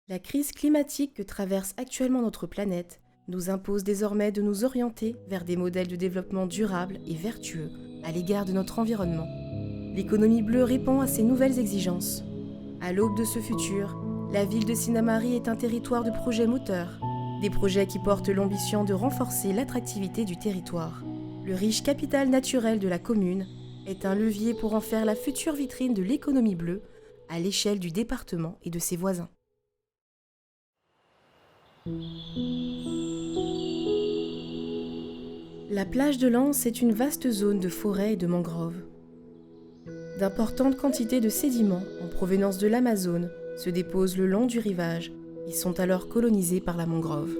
La crise climatique que traverse actuellement notre planète nous impose désormais de nous orienter vers des modèles de développement durables et vertueux à l'égard de notre environnement. L'économie bleue répond à ces nouvelles exigences. À l'aube de ce futur, la ville de Sinnamary est un territoire de projets moteurs, des projets qui portent l'ambition de renforcer l'attractivité du territoire. Le riche capital naturel de la commune est un levier pour en faire la future vitrine de l'économie bleue à l'échelle du département et de ses voisins. La plage de Lens est une vaste zone de forêts et de mangroves. D'importantes quantités de sédiments en provenance de l'Amazone se déposent le long du rivage et sont alors colonisés par la mangrove.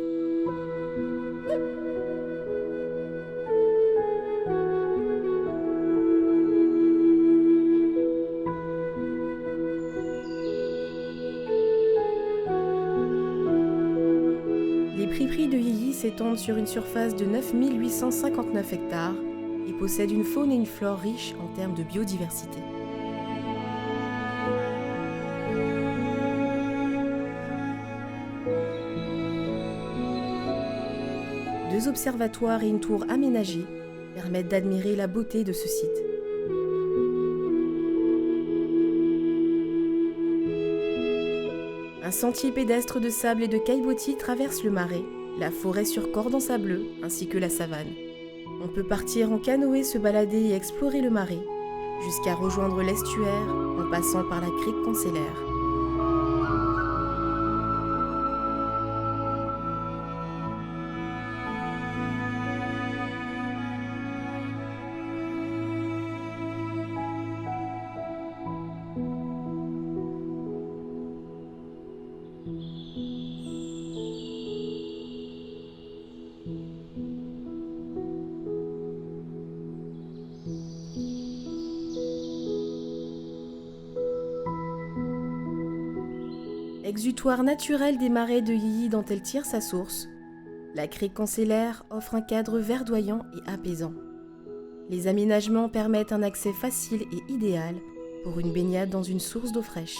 Les prairies de Yilly s'étendent sur une surface de 9 859 hectares et possèdent une faune et une flore riches en termes de biodiversité. Deux observatoires et une tour aménagée permettent d'admirer la beauté de ce site. Un sentier pédestre de sable et de caillebotis traverse le marais, la forêt sur cordon sableux ainsi que la savane. On peut partir en canoë, se balader et explorer le marais, jusqu'à rejoindre l'estuaire en passant par la crique Cancellaire. Exutoire naturel des marais de Yilly dont elle tire sa source, la crique Cancellaire offre un cadre verdoyant et apaisant. Les aménagements permettent un accès facile et idéal pour une baignade dans une source d'eau fraîche.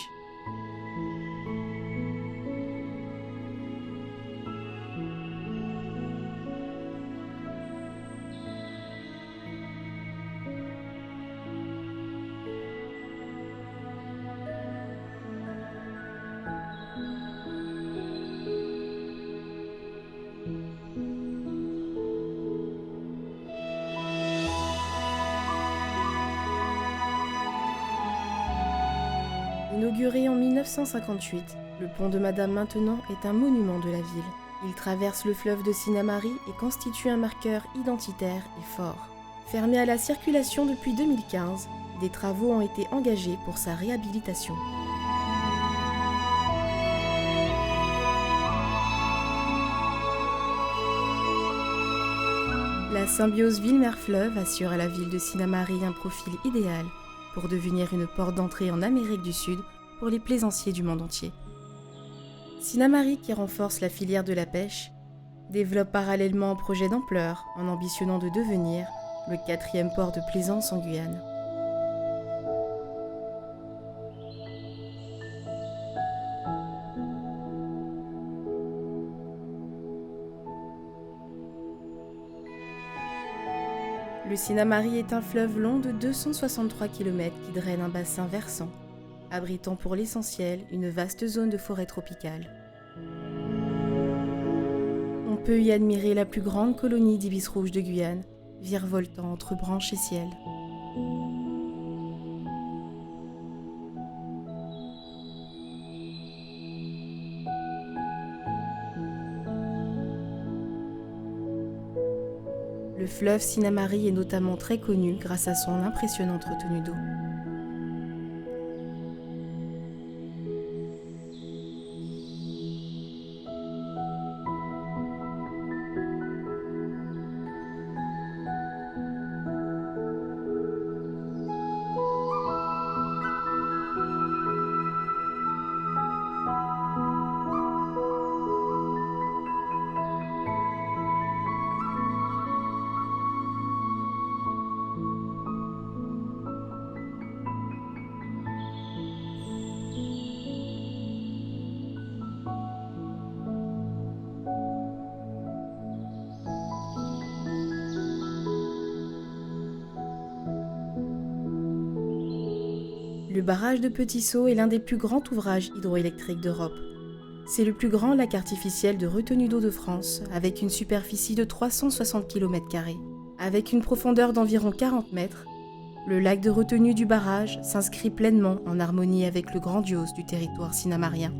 Inauguré en 1958, le pont de Madame Maintenon est un monument de la ville. Il traverse le fleuve de Sinnamary et constitue un marqueur identitaire et fort. Fermé à la circulation depuis 2015, des travaux ont été engagés pour sa réhabilitation. La symbiose ville-mer-fleuve assure à la ville de Sinnamary un profil idéal pour devenir une porte d'entrée en Amérique du Sud pour les plaisanciers du monde entier. Sinnamary, qui renforce la filière de la pêche, développe parallèlement un projet d'ampleur en ambitionnant de devenir le 4e port de plaisance en Guyane. Le Sinnamary est un fleuve long de 263 km qui draine un bassin versant, abritant pour l'essentiel une vaste zone de forêt tropicale. On peut y admirer la plus grande colonie d'ibis rouges de Guyane, virevoltant entre branches et ciel. Le fleuve Sinnamary est notamment très connu grâce à son impressionnante retenue d'eau. Le barrage de Petit-Saut est l'un des plus grands ouvrages hydroélectriques d'Europe. C'est le plus grand lac artificiel de retenue d'eau de France, avec une superficie de 360 km². Avec une profondeur d'environ 40 mètres, le lac de retenue du barrage s'inscrit pleinement en harmonie avec le grandiose du territoire sinamarien.